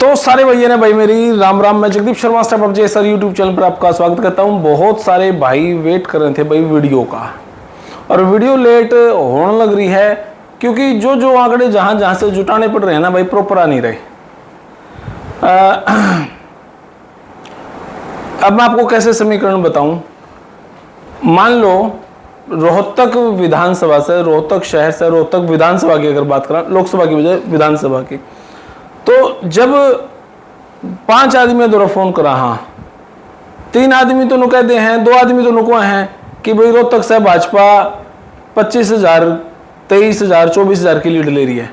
तो सारे भैया ने भाई मेरी राम राम। मैं Jagdeep Sharma step up sir YouTube channel पर आपका स्वागत करता हूं। बहुत सारे भाई वेट कर रहे थे भाई वीडियो का, और वीडियो लेट होने लग रही है क्योंकि जो जो आंकड़े जहां जहां से जुटाने पड़ रहे हैं ना भाई, प्रॉपर आ नहीं रहे। अब मैं आपको कैसे समीकरण बताऊं। मान लो रोहतक विधानसभा से, रोहतक शहर से, रोहतक विधानसभा की अगर बात करें, लोकसभा की बजाय विधानसभा की, तो जब 5 आदमी द्वारा फोन करा, हाँ 3 आदमी तो नु कहते हैं, 2 आदमी तो नुको हैं कि भाई रोहतक से भाजपा 25,000, 23,000, 24,000 की लीड ले रही है।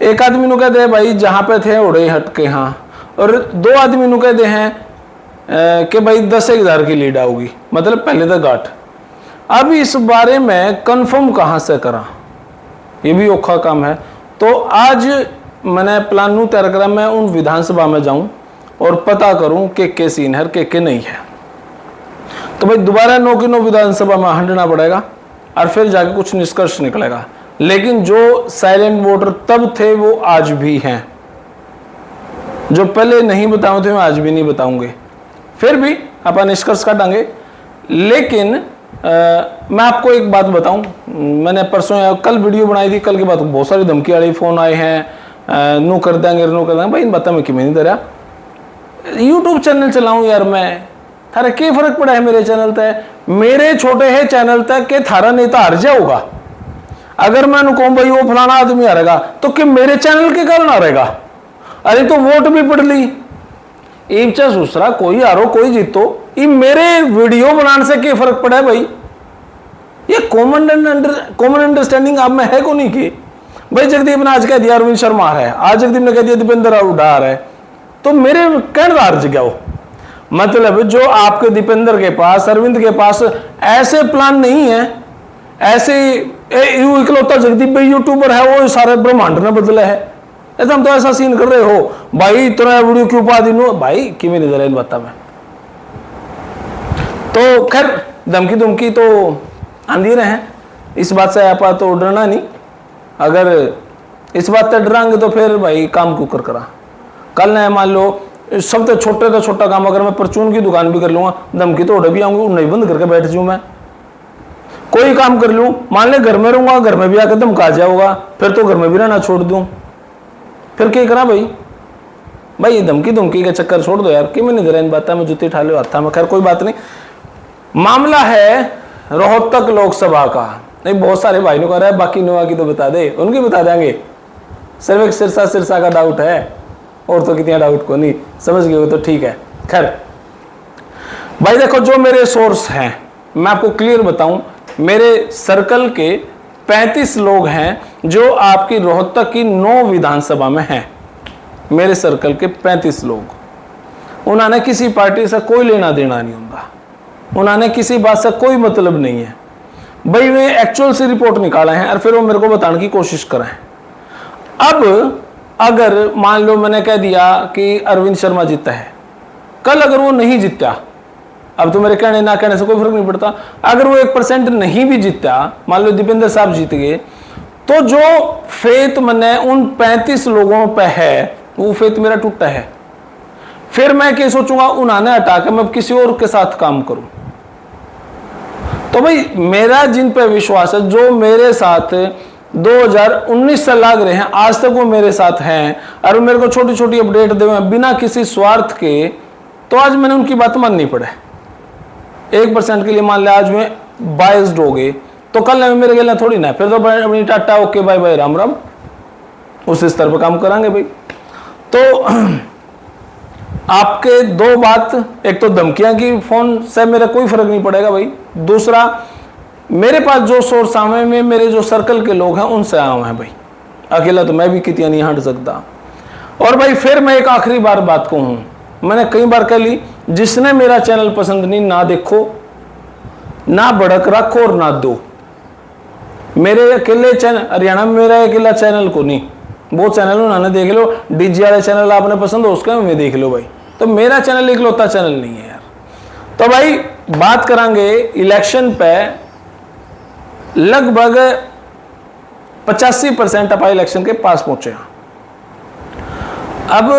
एक आदमी नु कहते हैं भाई जहां पे थे उड़े हटके, हाँ, और 2 आदमी नु कहते हैं कि भाई 10,000 की लीड आऊगी, मतलब पहले तक गाठ। अब इस बारे में कंफर्म कहां से करा, ये भी औखा काम है। तो आज मैंने प्लान नू तैयार करा, मैं उन विधानसभा में जाऊं और पता करूं के सीन है के नहीं है। तो भाई दोबारा 9 की 9 विधानसभा में हंडना पड़ेगा और फिर जाके कुछ निष्कर्ष निकलेगा। लेकिन जो साइलेंट वोटर तब थे वो आज भी हैं, जो पहले नहीं बताए थे मैं आज भी नहीं बताऊंगे, फिर भी अपन निष्कर्ष काटेंगे। लेकिन मैं आपको एक बात बताऊं, मैंने परसों या कल वीडियो बनाई थी, कल के बाद बहुत सारी धमकी वाले फोन आए हैं, नो कर देंगे नो कर देंगे। भाई इन बातों में क्यों नहीं दे रहा। यूट्यूब चैनल चलाऊं यार मैं, थारा क्या फर्क पड़ा है मेरे चैनल तक, मेरे छोटे है चैनल तक के थारा नेता हार जाओगा। अगर मैं कहूं भाई वो फलाना आदमी हारेगा तो कि मेरे चैनल के कारण हारेगा। अरे तो वोट भी पड़ ली, इच्छा दूसरा कोई हारो कोई जीतो, ये मेरे वीडियो बनाने से क्या फर्क पड़ा है भाई। ये कॉमन अंडरस्टैंडिंग आप में है को नहीं की। भाई जगदीप ने आज कह दिया अरविंद शर्मा है, आज जगदीप ने कह दिया दीपेंद्र उडार है, तो मेरे कहने का अर्ज क्या हो, मतलब जो आपके दीपेंद्र के पास, अरविंद के पास ऐसे प्लान नहीं है, ऐसे इकलौता जगदीप भाई यूट्यूबर है वो सारे ब्रह्मांड ने बदले है, एकदम तो ऐसा सीन कर रहे हो भाई इतना वीडियो क्यों पा दी भाई कि नहीं दे रहा इन बातों में। तो खैर धमकी धमकी तो आंधी रहे हैं, इस बात से आप तो डरना नहीं। अगर इस बात से डरांगे तो फिर भाई काम क्यों करा। कल ने मान लो सबसे छोटे तो छोटा काम अगर मैं परचून की दुकान भी कर लूंगा, धमकी तो उड़े भी आऊंगी, नहीं बंद करके बैठ जाऊं मैं। कोई काम कर लूं, मान ले घर में रहूंगा, घर में भी आकर धमका जाऊंगा, फिर तो घर में भी रहना छोड़ दूं, फिर क्या करा भाई। भाई ये धमकी धमकी का चक्कर छोड़ दो यार, कि मैं नहीं दे रहा इन बातों में जुत्ती ठाले हाथा में। खैर कोई बात नहीं, मामला है रोहतक लोकसभा का। नहीं बहुत सारे भाई ने कह रहा है बाकी नोआ की तो बता दे, उनकी बता देंगे। सिर्फ एक सिरसा का डाउट है, और तो कितना डाउट को नहीं, समझ गए हो तो ठीक है। खैर भाई देखो, जो मेरे सोर्स हैं मैं आपको क्लियर बताऊं, मेरे सर्कल के 35 लोग हैं जो आपकी रोहतक की 9 विधानसभा में हैं। मेरे सर्कल के 35 लोग, उन्होंने किसी पार्टी से कोई लेना देना नहीं होता, उन्होंने किसी बात से कोई मतलब नहीं है भाई। वे एक्चुअल से रिपोर्ट निकाले हैं और फिर वो मेरे को बताने की कोशिश कर रहे हैं। अब अगर मान लो मैंने कह दिया कि अरविंद शर्मा जीता है, कल अगर वो नहीं जीता, अब तो मेरे कहने ना कहने से कोई फर्क नहीं पड़ता, अगर वो 1% नहीं भी जीता, मान लो दीपेंद्र साहब जीत गए, तो जो फेत मैंने उन 35 लोगों पे है वो फेत मेरा टूटा है। फिर मैं क्या सोचूंगा, उन्होंने हटा के मैं किसी और के साथ काम करूं। तो भाई मेरा जिन पे विश्वास है, जो मेरे साथ 2019 से लग रहे हैं, आज तक वो मेरे साथ हैं और मेरे को छोटी छोटी अपडेट दे बिना किसी स्वार्थ के, तो आज मैंने उनकी बात माननी पड़े। 1% के लिए मान लिया आज में बायस्ड हो गए, तो कल मेरे गले थोड़ी ना, फिर तो अपनी tata okay bye bye Ram Ram, उस स्तर पर काम करांगे भाई। तो आपके 2 बात, एक तो धमकियां की फोन से मेरा कोई फर्क नहीं पड़ेगा भाई, दूसरा मेरे पास जो सोर्स आए में मेरे जो सर्कल के लोग हैं उनसे आए हैं भाई, अकेला तो मैं भी कितिया नहीं हट सकता। और भाई फिर मैं एक आखिरी बार बात कहूं, मैंने कई बार कह ली, जिसने मेरा चैनल पसंद नहीं, ना देखो, ना भड़क रखो और ना दो। मेरे अकेले चैनल, हरियाणा में मेरा अकेला चैनल को नहीं, वो चैनल उन्होंने देख लो, डीजी वाले चैनल आपने पसंद हो उसका में देख लो भाई, तो मेरा चैनल इकलौता चैनल नहीं है यार। तो भाई बात करांगे इलेक्शन पे, लगभग 85% अपा इलेक्शन के पास पहुंचे हैं। अब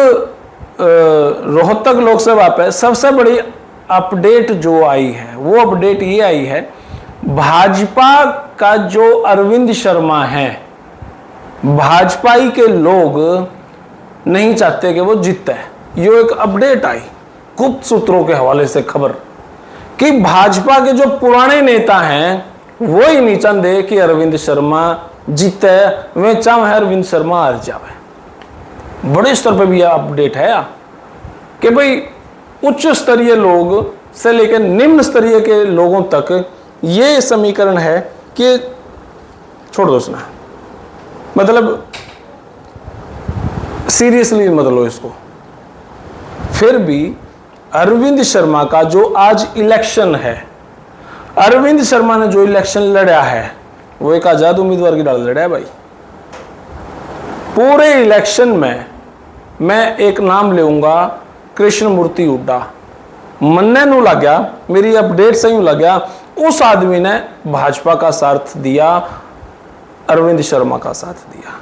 रोहतक लोकसभा पे सबसे बड़ी अपडेट जो आई है वो अपडेट ये आई है, भाजपा का जो अरविंद शर्मा है, भाजपाई के लोग नहीं चाहते कि वो जीते। ये एक अपडेट आई गुप्त सूत्रों के हवाले से खबर कि भाजपा के जो पुराने नेता हैं वो ही नहीं चाहते कि अरविंद शर्मा जीते, वे चाहे अरविंद शर्मा हार जावे। बड़े स्तर पे भी यह अपडेट है कि भाई उच्च स्तरीय लोग से लेकर निम्न स्तरीय के लोगों तक ये समीकरण है कि छोड़ दो सुना, मतलब सीरियसली मत लो इसको। फिर भी अरविंद शर्मा का जो आज इलेक्शन है, अरविंद शर्मा ने जो इलेक्शन लड़ा है वो एक आजाद उम्मीदवार की डाल लड़ा है भाई। पूरे इलेक्शन में मैं एक नाम लेऊंगा, कृष्णमूर्ति हुड्डा। मन्ने नू लग गया, मेरी अपडेट सही लग गया, उस आदमी ने भाजपा का साथ दिया, अरविंद शर्मा का साथ दिया।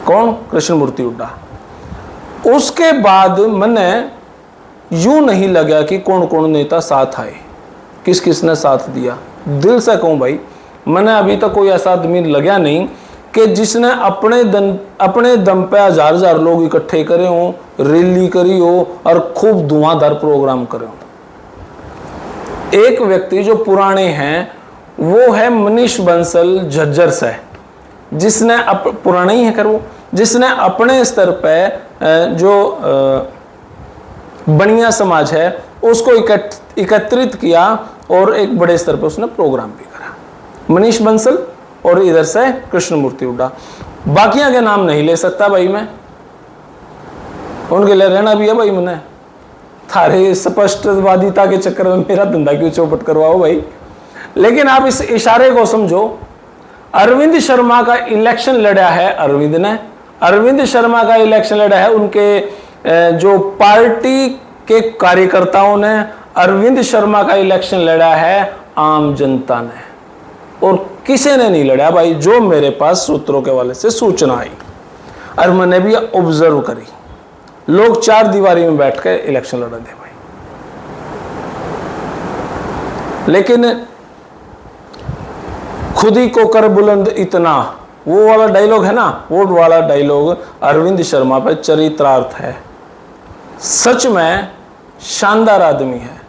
कौन? कृष्णमूर्ति हुड्डा। उसके बाद मैंने यूं नहीं लगा कि कौन कौन नेता साथ आए, किस किस ने साथ दिया। दिल से कहूं भाई, मैंने अभी तक कोई ऐसा आदमी लगा नहीं कि जिसने अपने दम पे हजार हजार लोग इकट्ठे करे हो, रैली करी हो और खूब धुआंधार प्रोग्राम करे हो। एक व्यक्ति जो पुराने हैं वो है मनीष बंसल झज्जर से, जिसने पुराने ही है कर वो, जिसने अपने स्तर पे जो बनिया समाज है उसको एकत्रित किया और एक बड़े स्तर पर उसने प्रोग्राम भी करा। मनीष बंसल और इधर से कृष्णमूर्ति हुड्डा। बाकियों के नाम नहीं ले सकता भाई मैं, उनके लिए रहना भी है भाई। मैंने थारे स्पष्टवादिता के चक्कर में मेरा धंधा क्यों चौपट करवाओ भाई। लेकिन आप इस इशारे को समझो, अरविंद शर्मा का इलेक्शन लड़ा है अरविंद ने, अरविंद शर्मा का इलेक्शन लड़ा है उनके जो पार्टी के कार्यकर्ताओं ने, अरविंद शर्मा का इलेक्शन लड़ा है आम जनता ने, और किसी ने नहीं लड़ा भाई। जो मेरे पास सूत्रों के वाले से सूचना आई और मैंने भी ऑब्जर्व करी, लोग चार दीवारी में बैठ कर इलेक्शन लड़ा दे भाई। लेकिन खुद ही को कर बुलंद इतना, वो वाला डायलॉग है ना, वो वाला डायलॉग अरविंद शर्मा पर चरित्रार्थ है। सच में शानदार आदमी है।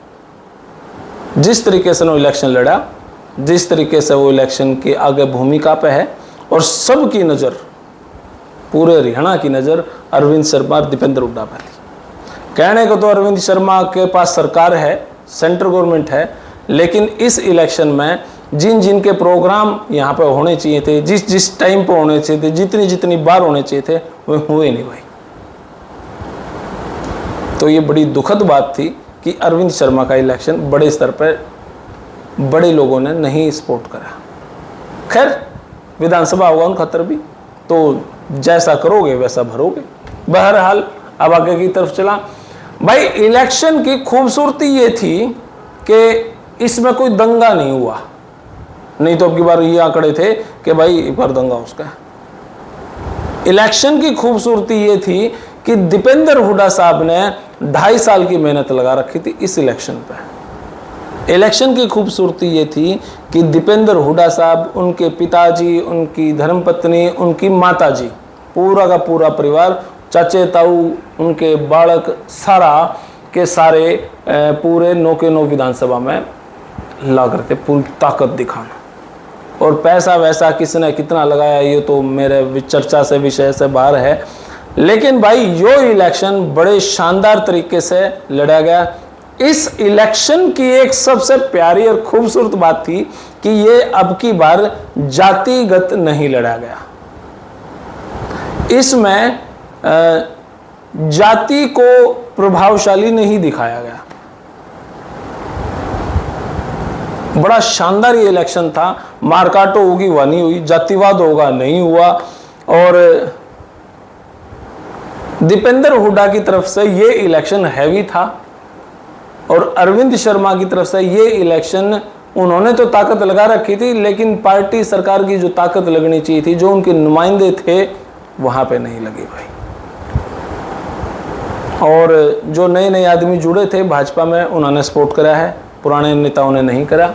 जिस तरीके से वो इलेक्शन लड़ा, जिस तरीके से वो इलेक्शन के आगे भूमिका पे है, और सबकी नज़र, पूरे हरियाणा की नज़र अरविंद शर्मा, दीपेंद्र हुड्डा पर थी। कहने को तो अरविंद शर्मा के पास सरकार है, सेंट्रल गवर्नमेंट है, लेकिन इस इलेक्शन में जिन जिन के प्रोग्राम यहाँ पे होने चाहिए थे, जिस जिस टाइम पे होने चाहिए थे, जितनी जितनी बार होने चाहिए थे, वो हुए नहीं भाई। तो ये बड़ी दुखद बात थी कि अरविंद शर्मा का इलेक्शन बड़े स्तर पर बड़े लोगों ने नहीं सपोर्ट करा। खैर विधानसभा होगा उन खतर भी, तो जैसा करोगे वैसा भरोगे। बहरहाल अब आगे की तरफ चला भाई। इलेक्शन की खूबसूरती ये थी कि इसमें कोई दंगा नहीं हुआ, नहीं तो अब की बार ये आंकड़े थे कि भाई एक बार दंगा उसका। इलेक्शन की खूबसूरती ये थी कि दीपेंद्र हुड्डा साहब ने 2.5 साल की मेहनत लगा रखी थी इस इलेक्शन पे। इलेक्शन की खूबसूरती ये थी कि दीपेंद्र हुड्डा साहब, उनके पिताजी, उनकी धर्मपत्नी, उनकी माताजी, पूरा का पूरा परिवार, चाचे ताऊ, उनके बालक, सारा के सारे पूरे 9 के 9 विधानसभा में ला करते पूरी ताकत दिखाना। और पैसा वैसा किसने कितना लगाया ये तो मेरे चर्चा से विषय से बाहर है। लेकिन भाई यो इलेक्शन बड़े शानदार तरीके से लड़ा गया। इस इलेक्शन की एक सबसे प्यारी और खूबसूरत बात थी कि ये अब की बार जातिगत नहीं लड़ा गया। इसमें जाति को प्रभावशाली नहीं दिखाया गया। बड़ा शानदार ये इलेक्शन था। मारकाटो होगी वह नहीं हुई, जातिवाद होगा नहीं हुआ। और दीपेंद्र हुड्डा की तरफ से ये इलेक्शन हैवी था और अरविंद शर्मा की तरफ से ये इलेक्शन, उन्होंने तो ताकत लगा रखी थी, लेकिन पार्टी सरकार की जो ताकत लगनी चाहिए थी, जो उनके नुमाइंदे थे, वहां पे नहीं लगी भाई। और जो नए नए आदमी जुड़े थे भाजपा में उन्होंने सपोर्ट करा है, पुराने नेताओं ने नहीं करा।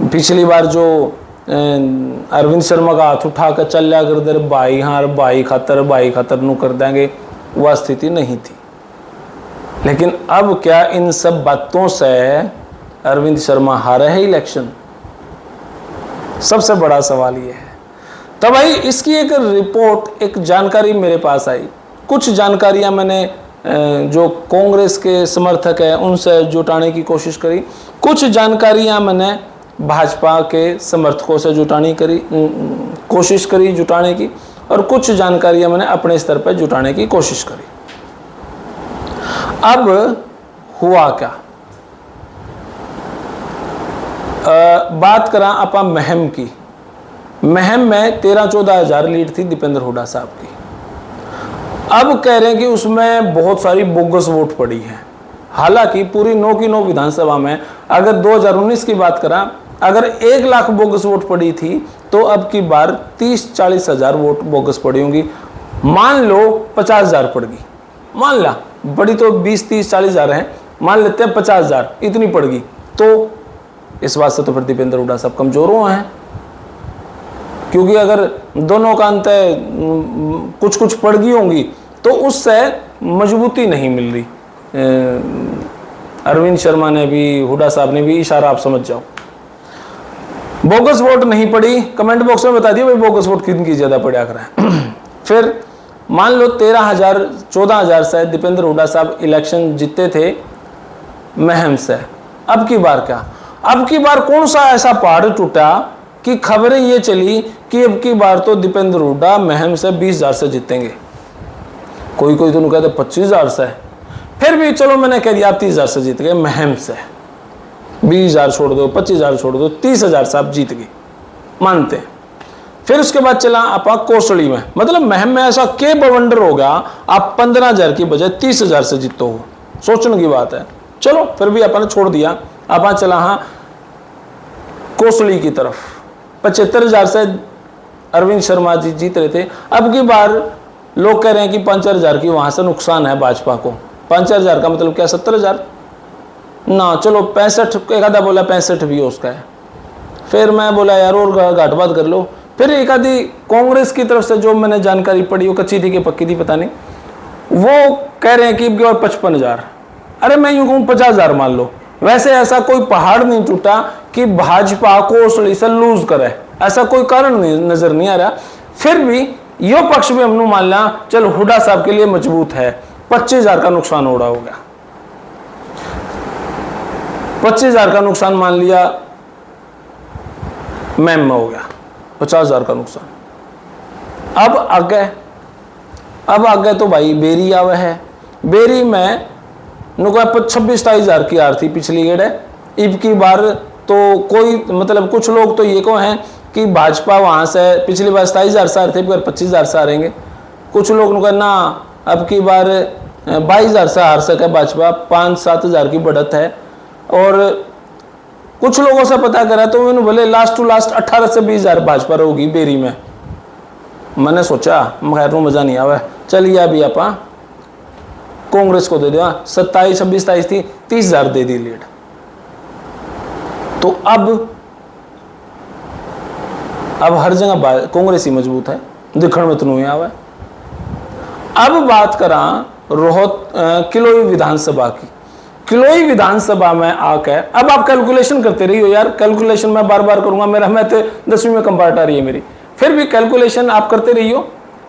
पिछली बार जो अरविंद शर्मा का हाथ उठा कर चल लिया कर दे भाई, हाँ भाई खातर नू कर देंगे, वह स्थिति नहीं थी। लेकिन अब क्या इन सब बातों से अरविंद शर्मा हारे है इलेक्शन? सबसे बड़ा सवाल ये है। तो भाई इसकी एक रिपोर्ट, एक जानकारी मेरे पास आई। कुछ जानकारियां मैंने जो कांग्रेस के समर्थक हैं उनसे जुटाने की कोशिश करी, कुछ जानकारियां मैंने भाजपा के समर्थकों से कोशिश करी जुटाने की, और कुछ जानकारियां मैंने अपने स्तर पर जुटाने की कोशिश करी। अब हुआ क्या, बात करा अपा महम की। महम में 13-14 हज़ार लीड थी दीपेंद्र हुड्डा साहब की। अब कह रहे हैं कि उसमें बहुत सारी बोगस वोट पड़ी है। हालांकि पूरी 9 की 9 विधानसभा में अगर 2019 की बात करा, अगर 1 लाख बोगस वोट पड़ी थी तो अब की बार 30-40 हज़ार वोट बोगस पड़ी होंगी। मान लो 50 हज़ार पड़ गई, मान ला बड़ी तो 20-30-40 हज़ार है, मान लेते हैं 50 हज़ार इतनी पड़ गई, तो इस बात से तो फिर दीपेंद्र हुड्डा साहब कमजोर हुए हैं। क्योंकि अगर दोनों का अंत कुछ कुछ पड़ गई होंगी तो उससे मजबूती नहीं मिल रही। अरविंद शर्मा ने भी, हुड्डा साहब ने भी, इशारा आप समझ जाओ। बोगस वोट नहीं पड़ी, कमेंट बॉक्स में बता दिए भाई बोगस वोट कितनी ज्यादा पड़ा कर। फिर मान लो 13,000-14 हज़ार से दीपेंद्र हुड्डा साहब इलेक्शन जीते थे महम से। अब की बार क्या, अब की बार कौन सा ऐसा पहाड़ टूटा कि खबरें ये चली कि अब की बार तो दीपेंद्र हुड्डा महम से 20,000 से जीतेंगे। कोई कोई तो कहते 25,000 से, फिर भी चलो मैंने कह दिया आप 30,000 से जीत गए महम से। 20,000 छोड़ दो, 25,000 छोड़ दो, 30,000 से आप जीत गए, मानते हैं। फिर उसके बाद चला आपा कोसली में, मतलब महम में ऐसा के बवंडर हो गया आप 15,000 की बजाय 30,000 से जीतो हो, सोचने की बात है। चलो फिर भी अपन ने छोड़ दिया, आपा चला हाँ कोसली की तरफ। 75,000 से अरविंद शर्मा जी जीत रहे थे। अब की बार लोग कह रहे हैं कि 5,000 की वहां से नुकसान है भाजपा को। 5,000 का मतलब क्या, 70,000 ना, चलो 65, एक आधा बोला 65 भी उसका है। फिर मैं बोला यार और घाट बात कर लो। फिर एक आधी कांग्रेस की तरफ से जो मैंने जानकारी पड़ी, वो कच्ची थी कि पक्की थी पता नहीं, वो कह रहे हैं कि 55,000। अरे मैं यूं कहूँ 50,000 मान लो। वैसे ऐसा कोई पहाड़ नहीं टूटा कि भाजपा कोसली से लूज करे, ऐसा कोई कारण नजर नहीं आ रहा। फिर भी यो पक्ष भी हमने मान लिया चल हुड्डा साहब के लिए मजबूत है। 25,000 का नुकसान हो रहा हो गया, 25,000 का नुकसान मान लिया मैम में हो गया, 50,000 का नुकसान। अब आगे तो भाई बेरी आवे है। बेरी में 26-27 हज़ार की हार थी पिछली गेड़ है। इब की बार तो कोई मतलब कुछ लोग तो ये को हैं कि भाजपा वहां से पिछली बार 27,000 से हार थे, पर 25,000 से हारेंगे। कुछ लोग ना अब की बार 22,000 से हार सके भाजपा, 5-7 हज़ार की बढ़त है। और कुछ लोगों से पता करा तो उन्होंने बोले लास्ट टू लास्ट 18 से 20,000 भाजपा होगी बेरी में। मैंने सोचा खैर मजा नहीं आवा, चलिए अभी आप कांग्रेस को दे दिया। 27-26-27 थी, 30,000 दे दी लीड। तो अब हर जगह कांग्रेस ही मजबूत है, दिखण में तो नहीं आवा। अब बात करा किलोई विधानसभा की। किलोई विधानसभा में आके अब आप कैलकुलेशन करते रहिए यार, कैलकुलेशन मैं बार बार करूंगा, मैं तो 10वीं में कंपार्ट आ रही है मेरी, फिर भी कैलकुलेशन आप करते रहिए।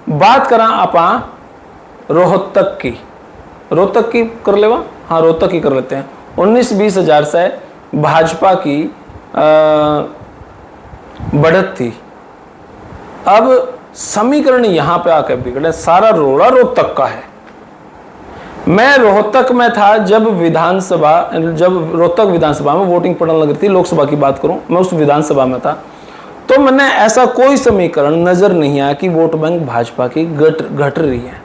बात करा आपा रोहतक की कर लेवा, हाँ रोहतक की कर लेते हैं। 19-20 हज़ार से भाजपा की बढ़त थी। अब समीकरण यहां पे आकर बिगड़े, सारा रोड़ा रोहतक का है। मैं रोहतक में था जब रोहतक विधानसभा में वोटिंग पड़ने लगी थी, लोकसभा की बात करूं, मैं उस विधानसभा में था, तो मैंने ऐसा कोई समीकरण नजर नहीं आया कि वोट बैंक भाजपा की घट रही है।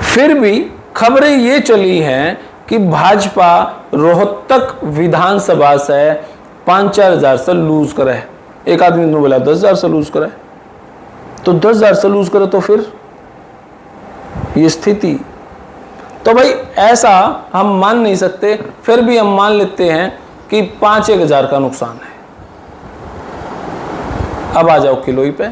फिर भी खबरें ये चली हैं कि भाजपा रोहतक विधानसभा से 5-4 हज़ार से लूज करे। एक आदमी ने बोला 10,000 से लूज करे, तो 10,000 से लूज करे तो फिर ये स्थिति तो भाई ऐसा हम मान नहीं सकते, फिर भी हम मान लेते हैं कि 5-1 हज़ार का नुकसान है। अब आ जाओ किलोई पे।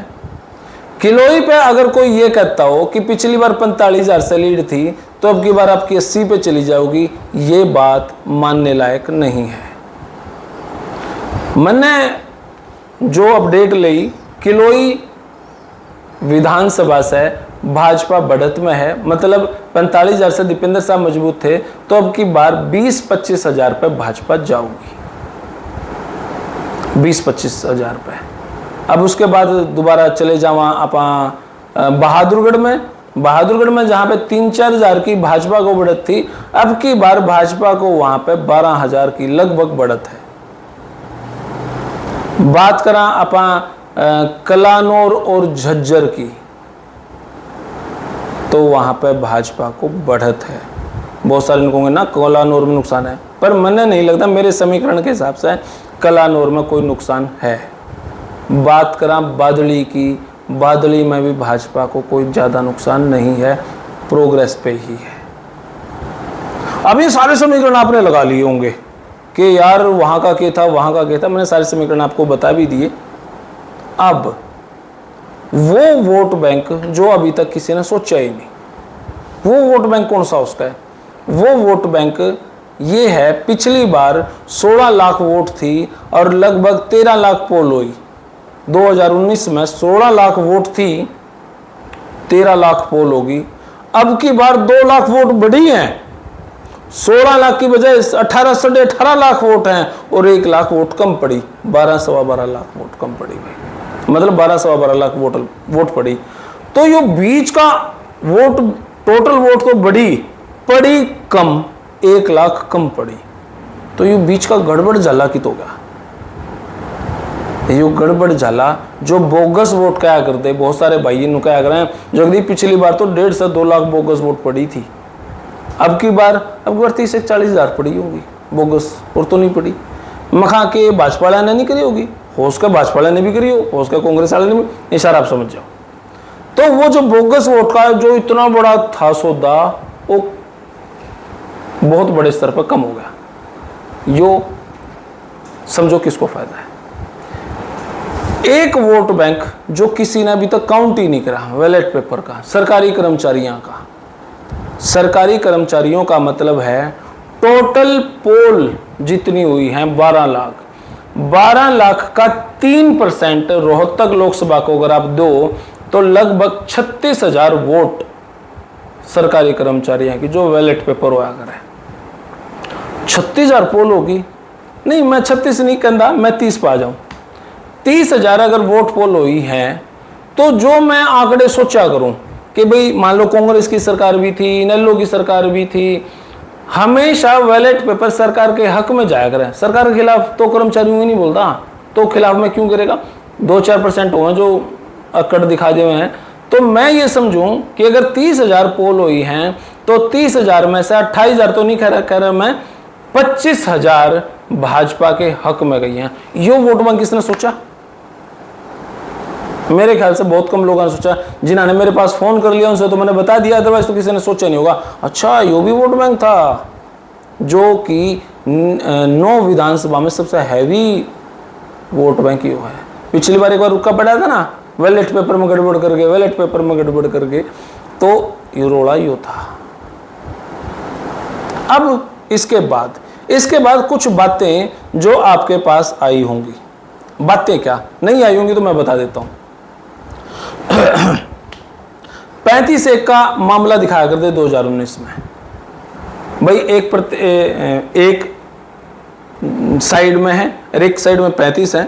किलोई पे अगर कोई ये कहता हो कि पिछली बार 45,000 से लीड थी तो अब की बार आपकी 80 पे चली जाओगी, ये बात मानने लायक नहीं है। मैंने जो अपडेट ली, किलोई विधानसभा से भाजपा बढ़त में है, मतलब 45,000 से दीपेंद्र साहब मजबूत थे, तो अब की बार 20-25 हज़ार पे भाजपा जाऊंगी, 20-25 हज़ार पे। अब उसके बाद दोबारा चले जावा आप बहादुरगढ़ में जहां पे 3-4 हज़ार की भाजपा को बढ़त थी, अब की बार भाजपा को वहां पे 12 हज़ार की लगभग बढ़त है। बात करा आप कलानौर और झज्जर की, तो वहां पे भाजपा को बढ़त है। बहुत सारे लोग कहेंगे ना कलानौर में नुकसान है, पर मैंने नहीं लगता, मेरे समीकरण के हिसाब से कलानौर में कोई नुकसान है। बात करा बादली की, बादली में भी भाजपा को कोई ज़्यादा नुकसान नहीं है, प्रोग्रेस पे ही है। अब ये सारे समीकरण आपने लगा लिए होंगे कि यार वहाँ का क्या था, वहाँ का क्या था, मैंने सारे समीकरण आपको बता भी दिए। अब वो वोट बैंक जो अभी तक किसी ने सोचा ही नहीं, वो वोट बैंक कौन सा उसका है? वो वोट बैंक ये है, पिछली बार 16 लाख वोट थी और लगभग 13 लाख पोल हुई। 2019 में 16 लाख वोट थी, 13 लाख पोल होगी। अब की बार 2 लाख वोट बढ़ी हैं, 16 लाख की बजाय 18-18.5 लाख वोट हैं और 1 लाख वोट कम पड़ी, 12-12 लाख वोट कम पड़ी भाई, मतलब 12-12 लाख वोट पड़ी। तो ये बीच का वोट, टोटल वोट तो पड़ी कम, 1 लाख कम पड़ी। तो ये बीच का गड़बड़ झाला की तो गया, ये गड़बड़ झाला जो बोगस वोट कहा करते, बहुत सारे भाई इन कहा कर रहे हैं जगदीप पिछली बार तो 1.5 से 2 लाख बोगस वोट पड़ी थी, अब की बार 30 से 40 हज़ार पड़ी होगी बोगस, और तो नहीं पड़ी। मखा के भाजपा वाले ने नहीं करी होगी, हो उसका भाजपा वाले ने भी करी हो उसका कांग्रेस वाले ने भी, इशारा आप समझ जाओ। तो वो जो बोगस वोट का जो इतना बड़ा था सौदा, वो बहुत बड़े स्तर पर कम हो गया। यो समझो किसको फायदा है। एक वोट बैंक जो किसी ने अभी तक काउंट ही नहीं करा, बैलेट पेपर का, सरकारी कर्मचारियों का। सरकारी कर्मचारियों का मतलब है टोटल पोल जितनी हुई है 12 लाख, 12 लाख का 3% रोहतक लोकसभा को अगर आप दो तो लगभग 36,000 वोट सरकारी कर्मचारी हैं कि जो बैलेट पेपर हुआ करे। 36,000 पोल होगी, नहीं मैं 36 नहीं कहता, मैं 30 पे आ जाऊं। 30,000 अगर वोट पोल हुई है तो जो मैं आंकड़े सोचा करूं कि भाई मान लो कांग्रेस की सरकार भी थी, नेल्लो की सरकार भी थी, हमेशा बैलेट पेपर सरकार के हक में जाया करे। सरकार के खिलाफ तो कर्मचारियों ही नहीं बोलता, तो खिलाफ में क्यों करेगा? 2-4% हुए जो अकड़ दिखा दिए हैं। तो मैं ये समझूं कि अगर 30,000 पोल हुई हैं तो 30,000 में से 28,000 तो नहीं कह रहा मैं, 25,000 भाजपा के हक में गई हैं। यो वोट बैंक किसने सोचा? मेरे ख्याल से बहुत कम लोगों ने सोचा। जिन्होंने मेरे पास फोन कर लिया उनसे तो मैंने बता दिया, अदरवाइज तो किसी ने सोचा नहीं होगा। अच्छा यो भी वोट बैंक था, जो कि 9 विधानसभा में सबसे हैवी वोट बैंक ही है। पिछली बार एक बार रुका पड़ा था ना, बैलेट पेपर में गड़बड़ करके, बैलेट पेपर में गड़बड़ करके, तो ये रोड़ा यो था। अब इसके बाद कुछ बातें जो आपके पास आई होंगी, बातें क्या नहीं आई होंगी तो मैं बता देता हूं। 35-1 का मामला दिखाया करते 2019 में भाई, एक साइड में है, एक साइड में 35 है।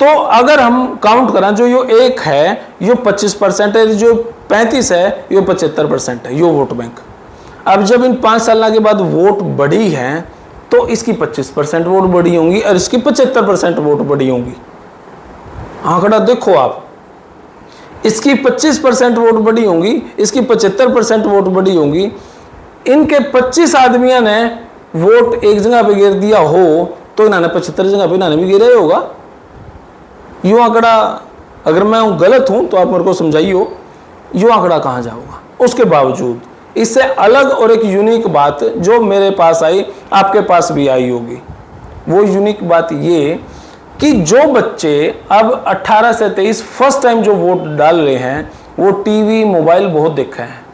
तो अगर हम काउंट करें, जो यो 1 है यो 25% है, जो 35 है यो 75% है, यो वोट बैंक। अब जब इन 5 साल के बाद वोट बढ़ी है तो इसकी 25% वोट बढ़ी होंगी और इसकी 75% वोट बढ़ी होंगी। आंकड़ा देखो आप, इसकी 25% वोट बढ़ी होंगी, इसकी 75% वोट बढ़ी होंगी। इनके 25 आदमियों ने वोट एक जगह पे गिर दिया हो तो इन्होंने 75 जगह पे इन्होंने भी गिरा होगा। यूँ आंकड़ा, अगर मैं गलत हूं तो आप मेरे को समझाइए, यूँ आंकड़ा कहाँ जाऊंगा। उसके बावजूद इससे अलग और एक यूनिक बात जो मेरे पास आई, आपके पास भी आई होगी। वो यूनिक बात ये कि जो बच्चे अब 18 से 23 फर्स्ट टाइम जो वोट डाल रहे हैं, वो टीवी मोबाइल बहुत देखे हैं।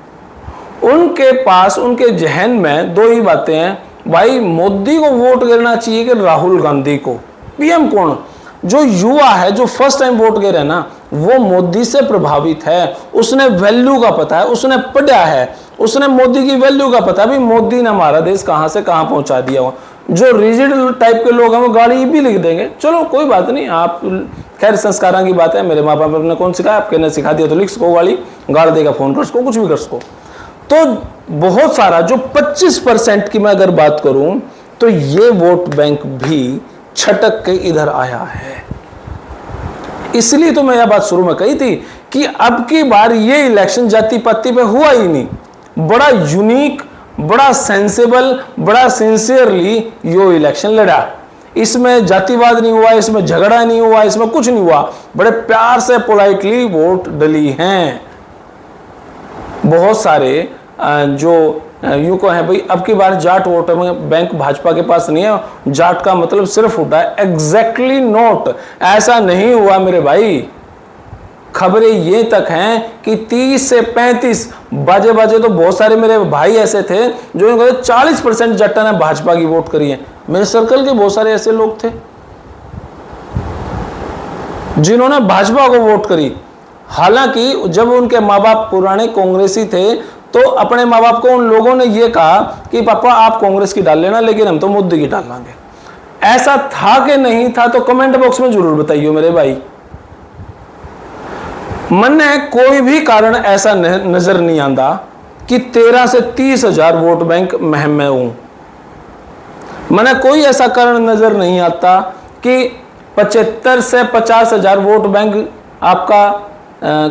उनके पास, उनके जहन में दो ही बातें हैं, भाई मोदी को वोट गिरना चाहिए कि राहुल गांधी को। पीएम कौन? जो युवा है, जो फर्स्ट टाइम वोट गिर है ना, वो मोदी से प्रभावित है। उसने वैल्यू का पता है, उसने पढ़ा है, उसने मोदी की वैल्यू का पता है। भाई मोदी ने हमारा देश कहां से कहां पहुंचा दिया हो। जो रिजिड टाइप के लोग हैं वो गाली भी लिख देंगे, चलो कोई बात नहीं, आप खैर संस्कारों की बात है। मेरे माँ बाप ने कौन सिखाया? आपके ने सिखा दिया तो लिख सको गाली, गाड़ देगा, फोन कर सको, कुछ भी कर सको। तो बहुत सारा जो 25% की मैं अगर बात करूं तो ये वोट बैंक भी छटक के इधर आया है। इसलिए तो मैं यह बात शुरू में कही थी कि अब की बार ये इलेक्शन जाति पाति पे हुआ ही नहीं। बड़ा यूनिक, बड़ा सेंसेबल, बड़ा सिंसियरली यो इलेक्शन लड़ा। इसमें जातिवाद नहीं हुआ, इसमें झगड़ा नहीं हुआ, इसमें कुछ नहीं हुआ। बड़े प्यार से पोलाइटली वोट डली हैं। बहुत सारे जो यूं को है भाई अब की बार जाट वोट बैंक भाजपा के पास नहीं है, जाट का मतलब सिर्फ उठा है। एग्जैक्टली नोट, ऐसा नहीं हुआ मेरे भाई। खबरें ये तक हैं कि 30 से 35 बाजे तो बहुत सारे मेरे भाई ऐसे थे जो 40% जट्टा ने भाजपा की वोट करी है। मेरे सर्कल के बहुत सारे ऐसे लोग थे जिन्होंने भाजपा को वोट करी। हालांकि जब उनके माँ बाप पुराने कांग्रेसी थे तो अपने माँ बाप को उन लोगों ने यह कहा कि पापा आप कांग्रेस की डाल लेना, लेकिन हम तो मोदी की डाल लेंगे। ऐसा था कि नहीं था तो कमेंट बॉक्स में जरूर बताइए मेरे भाई। मैंने कोई भी कारण ऐसा नजर नहीं आता कि 13 से 30 हजार वोट बैंक महम में हूं। मैंने कोई ऐसा कारण नजर नहीं आता कि 75 से 50 हजार वोट बैंक आपका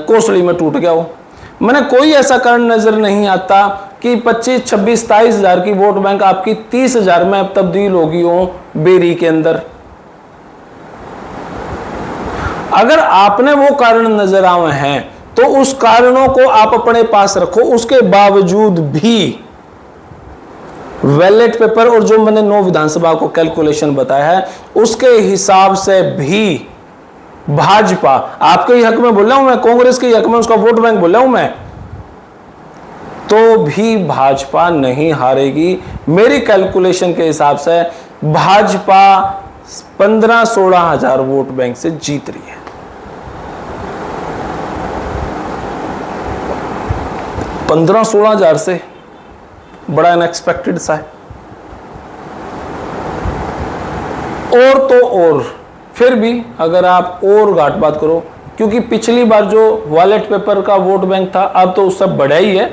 कोसली में टूट गया हो। मैंने कोई ऐसा कारण नजर नहीं आता कि 25, 26, 27 हजार की वोट बैंक आपकी 30 हजार में अब तब्दील होगी हो बेरी के अंदर। अगर आपने वो कारण नजर आए हैं तो उस कारणों को आप अपने पास रखो। उसके बावजूद भी बैलेट पेपर और जो मैंने 9 विधानसभा को कैलकुलेशन बताया है उसके हिसाब से भी भाजपा, आपके ही हक में बोल रहा हूं मैं, कांग्रेस के हक में उसका वोट बैंक बोल रहा हूं मैं, तो भी भाजपा नहीं हारेगी। मेरी कैलकुलेशन के हिसाब से भाजपा 15-16 हजार वोट बैंक से जीत रही है। 15-16 हजार से बड़ा अनएक्सपेक्टेड सा है। और तो और फिर भी अगर आप और घाट बात करो, क्योंकि पिछली बार जो वॉलेट पेपर का वोट बैंक था अब तो उससे बढ़ा ही है।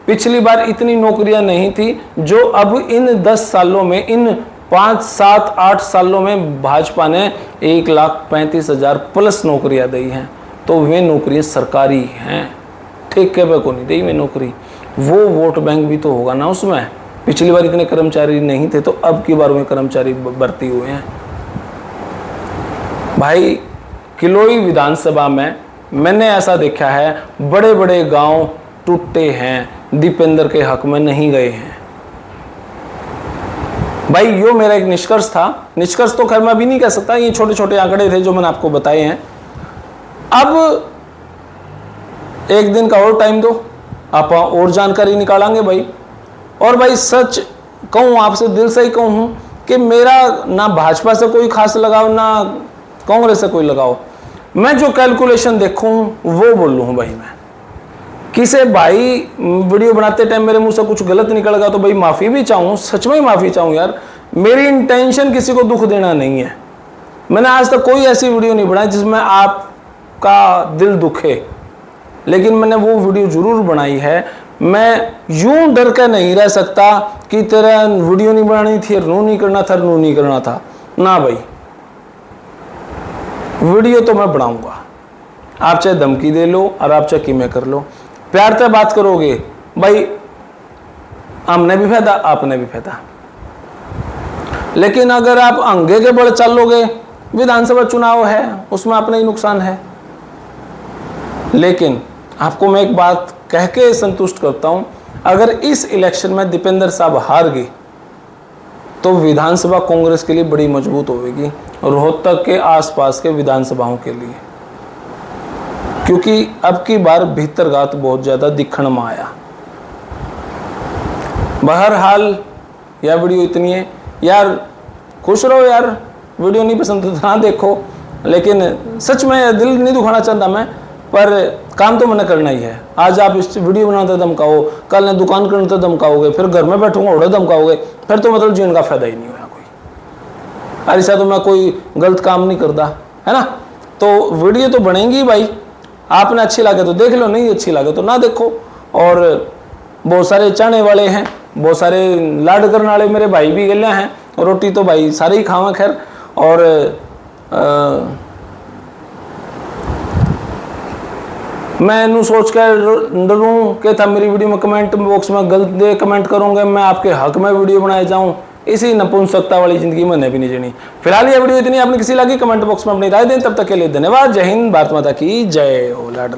पिछली बार इतनी नौकरियां नहीं थी जो अब इन 10 सालों में, इन 5, 7, 8 सालों में भाजपा ने 1,35,000 प्लस नौकरियां दी हैं। तो वे नौकरियां सरकारी हैं, ठेके पे को नहीं दी वे नौकरी। वो वोट बैंक भी तो होगा ना उसमें। पिछली बार इतने कर्मचारी नहीं थे तो अब की बार में कर्मचारी भर्ती हुए हैं। भाई किलोई विधानसभा में मैंने ऐसा देखा है, बड़े बड़े गांव टूटे हैं, दीपेंद्र के हक में नहीं गए हैं। भाई यो मेरा एक निष्कर्ष था। निष्कर्ष तो खैर मैं भी नहीं कह सकता, ये छोटे छोटे आंकड़े थे जो मैंने आपको बताए हैं। अब एक दिन का और टाइम दो, आप और जानकारी निकालेंगे भाई। और भाई सच कहूँ, आपसे दिल से ही कहूँ कि मेरा ना भाजपा से कोई खास लगाव ना कांग्रेस से कोई लगाव। मैं जो कैलकुलेशन देखूँ वो बोल लूँ भाई। मैं किसे भाई वीडियो बनाते टाइम मेरे मुंह से कुछ गलत निकल गया तो भाई माफ़ी भी चाहूँ, सच में ही माफ़ी चाहूँ यार। मेरी इंटेंशन किसी को दुख देना नहीं है। मैंने आज तक कोई ऐसी वीडियो नहीं बनाई जिसमें आपका दिल दुखे, लेकिन मैंने वो वीडियो जरूर बनाई है। मैं यूं डर के नहीं रह सकता कि तेरा वीडियो नहीं बनानी थी, रू नहीं करना था, रू नहीं करना था ना भाई। वीडियो तो मैं बनाऊंगा, आप चाहे धमकी दे लो और आप चाहे कीमें कर लो। प्यार से बात करोगे भाई, हमने भी फायदा आपने भी फायदा। लेकिन अगर आप अंगे के बल चलोगे, विधानसभा चुनाव है उसमें अपना ही नुकसान है। लेकिन आपको मैं एक बात कह के संतुष्ट करता हूं, अगर इस इलेक्शन में दीपेंद्र साहब हार गए तो विधानसभा कांग्रेस के लिए बड़ी मजबूत होगी, रोहतक के आसपास के विधानसभाओं के लिए, क्योंकि अब की बार भीतरघात बहुत ज़्यादा दिखण में आया। बहरहाल यह वीडियो इतनी है यार, खुश रहो यार, वीडियो नहीं पसंद तो ना देखो, लेकिन सच में दिल नहीं दुखाना चाहता मैं, पर काम तो मैंने करना ही है। आज आप इस वीडियो बनाते धमकाओ, कल ने दुकान करने तो धमकाओगे, फिर घर में बैठूंगा उड़े धमकाओगे, फिर तो मतलब जीवन का फायदा ही नहीं हुआ कोई। ऐसा तो मैं कोई गलत काम नहीं करता, है ना। तो वीडियो तो बनेगी भाई, आपने अच्छी लगे तो देख लो, नहीं अच्छी लगे तो ना देखो। और बहुत सारे चाहने वाले हैं, बहुत सारे लाड करने वाले मेरे भाई भी गले हैं, रोटी तो भाई सारे ही खावा खैर। और मैं इनू सोच कर डरूँ कि था मेरी वीडियो में कमेंट बॉक्स में गलत दे कमेंट करूँगा, मैं आपके हक में वीडियो बनाए जाऊँ, इसी नपुंसकता वाली जिंदगी मैंने भी नहीं जीनी। फिलहाल ये वीडियो इतनी, आपने किसी लगी कमेंट बॉक्स में अपनी राय दें। तब तक के लिए धन्यवाद। जय हिंद, भारत माता की जय हो। लाडले।